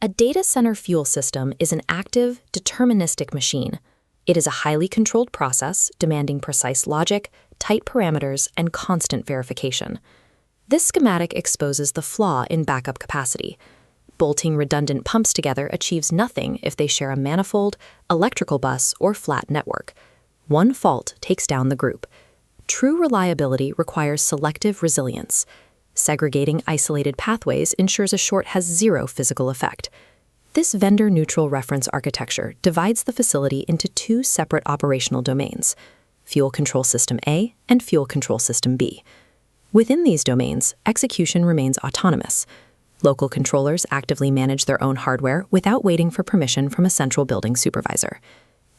A data center fuel system is an active, deterministic machine. It is a highly controlled process demanding precise logic, tight parameters, and constant verification. This schematic exposes the flaw in backup capacity. Bolting redundant pumps together achieves nothing if they share a manifold, electrical bus, or flat network. One fault takes down the group. True reliability requires selective resilience. Segregating isolated pathways ensures a short has zero physical effect. This vendor-neutral reference architecture divides the facility into two separate operational domains: Fuel Control System A and Fuel Control System B. Within these domains, execution remains autonomous. Local controllers actively manage their own hardware without waiting for permission from a central building supervisor.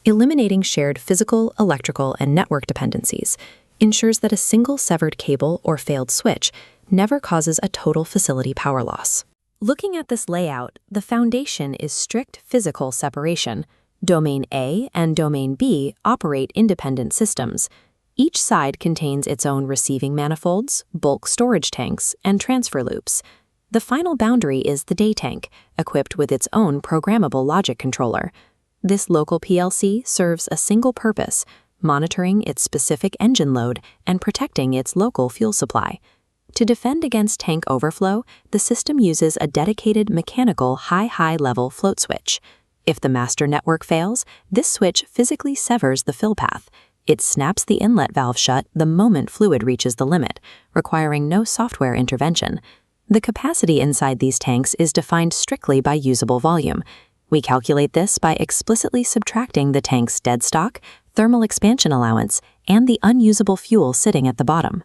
Eliminating shared physical, electrical, and network dependencies ensures that a single severed cable or failed switch never causes a total facility power loss. Looking at this layout, the foundation is strict physical separation. Domain A and Domain B operate independent systems. Each side contains its own receiving manifolds, bulk storage tanks, and transfer loops. The final boundary is the day tank, equipped with its own programmable logic controller. This local PLC serves a single purpose: monitoring its specific engine load and protecting its local fuel supply. To defend against tank overflow, the system uses a dedicated mechanical high-level float switch. If the master network fails, this switch physically severs the fill path. It snaps the inlet valve shut the moment fluid reaches the limit, requiring no software intervention. The capacity inside these tanks is defined strictly by usable volume. We calculate this by explicitly subtracting the tank's dead stock, thermal expansion allowance, and the unusable fuel sitting at the bottom.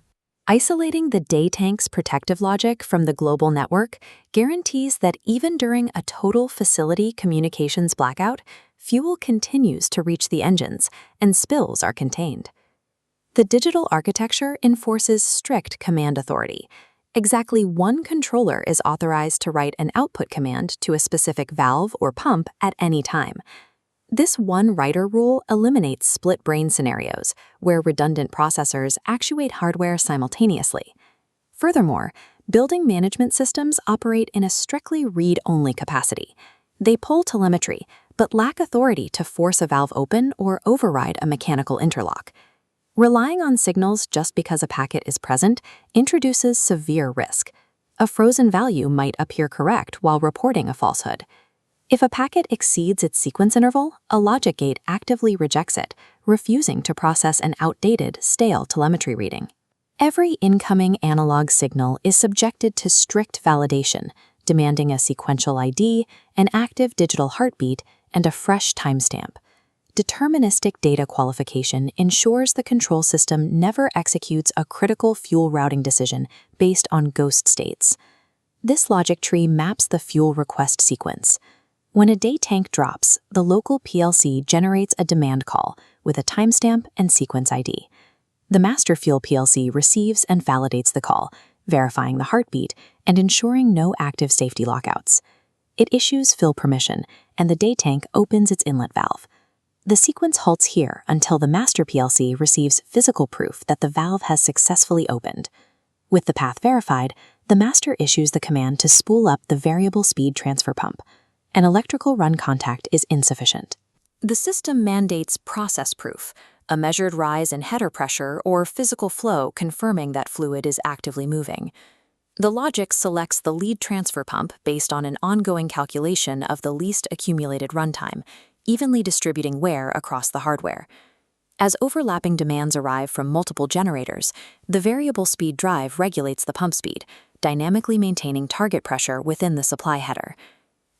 Isolating the day tank's protective logic from the global network guarantees that even during a total facility communications blackout, fuel continues to reach the engines and spills are contained. The digital architecture enforces strict command authority. Exactly one controller is authorized to write an output command to a specific valve or pump at any time. This one writer rule eliminates split-brain scenarios, where redundant processors actuate hardware simultaneously. Furthermore, building management systems operate in a strictly read-only capacity. They pull telemetry, but lack authority to force a valve open or override a mechanical interlock. Relying on signals just because a packet is present introduces severe risk. A frozen value might appear correct while reporting a falsehood. If a packet exceeds its sequence interval, a logic gate actively rejects it, refusing to process an outdated, stale telemetry reading. Every incoming analog signal is subjected to strict validation, demanding a sequential ID, an active digital heartbeat, and a fresh timestamp. Deterministic data qualification ensures the control system never executes a critical fuel routing decision based on ghost states. This logic tree maps the fuel request sequence. When a day tank drops, the local PLC generates a demand call with a timestamp and sequence ID. The master fuel PLC receives and validates the call, verifying the heartbeat and ensuring no active safety lockouts. It issues fill permission, and the day tank opens its inlet valve. The sequence halts here until the master PLC receives physical proof that the valve has successfully opened. With the path verified, the master issues the command to spool up the variable speed transfer pump. An electrical run contact is insufficient. The system mandates process proof, a measured rise in header pressure or physical flow confirming that fluid is actively moving. The logic selects the lead transfer pump based on an ongoing calculation of the least accumulated runtime, evenly distributing wear across the hardware. As overlapping demands arrive from multiple generators, the variable speed drive regulates the pump speed, dynamically maintaining target pressure within the supply header.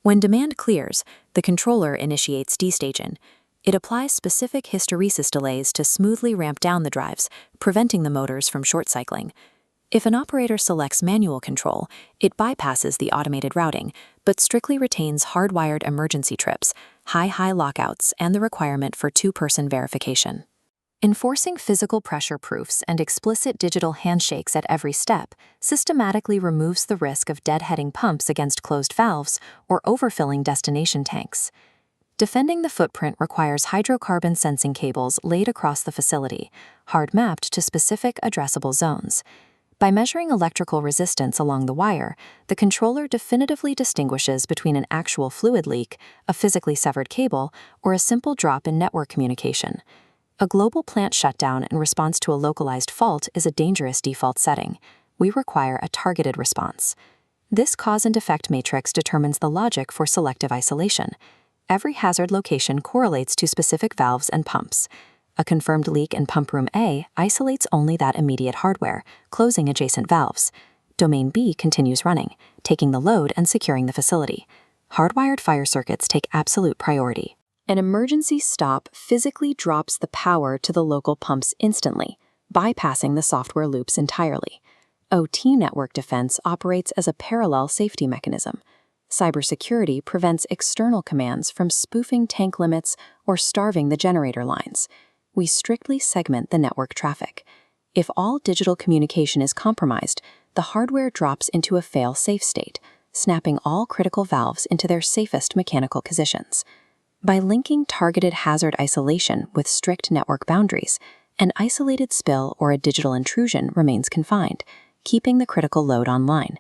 When demand clears, the controller initiates destaging. It applies specific hysteresis delays to smoothly ramp down the drives, preventing the motors from short-cycling. If an operator selects manual control, it bypasses the automated routing, but strictly retains hardwired emergency trips, high lockouts, and the requirement for two-person verification. Enforcing physical pressure proofs and explicit digital handshakes at every step systematically removes the risk of deadheading pumps against closed valves or overfilling destination tanks. Defending the footprint requires hydrocarbon sensing cables laid across the facility, hard mapped to specific addressable zones. By measuring electrical resistance along the wire, the controller definitively distinguishes between an actual fluid leak, a physically severed cable, or a simple drop in network communication. A global plant shutdown in response to a localized fault is a dangerous default setting. We require a targeted response. This cause and effect matrix determines the logic for selective isolation. Every hazard location correlates to specific valves and pumps. A confirmed leak in pump room A isolates only that immediate hardware, closing adjacent valves. Domain B continues running, taking the load and securing the facility. Hardwired fire circuits take absolute priority. An emergency stop physically drops the power to the local pumps instantly, bypassing the software loops entirely. OT network defense operates as a parallel safety mechanism. Cybersecurity prevents external commands from spoofing tank limits or starving the generator lines. We strictly segment the network traffic. If all digital communication is compromised, the hardware drops into a fail-safe state, snapping all critical valves into their safest mechanical positions. By linking targeted hazard isolation with strict network boundaries, an isolated spill or a digital intrusion remains confined, keeping the critical load online.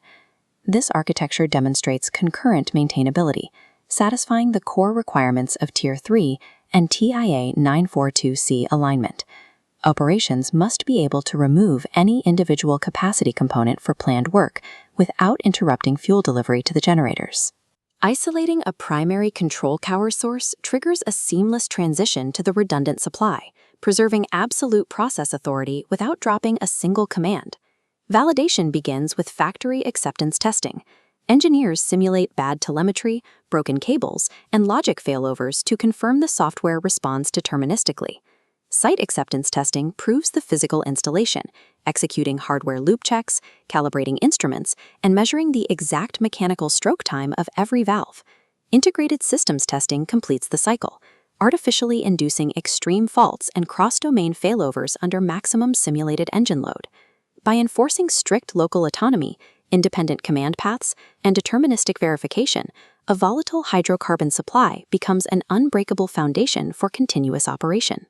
This architecture demonstrates concurrent maintainability, satisfying the core requirements of Tier 3 and TIA 942C alignment. Operations must be able to remove any individual capacity component for planned work without interrupting fuel delivery to the generators. Isolating a primary control power source triggers a seamless transition to the redundant supply, preserving absolute process authority without dropping a single command. Validation begins with factory acceptance testing. Engineers simulate bad telemetry, broken cables, and logic failovers to confirm the software responds deterministically. Site acceptance testing proves the physical installation, executing hardware loop checks, calibrating instruments, and measuring the exact mechanical stroke time of every valve. Integrated systems testing completes the cycle, artificially inducing extreme faults and cross-domain failovers under maximum simulated engine load. By enforcing strict local autonomy, independent command paths, and deterministic verification, a volatile hydrocarbon supply becomes an unbreakable foundation for continuous operation.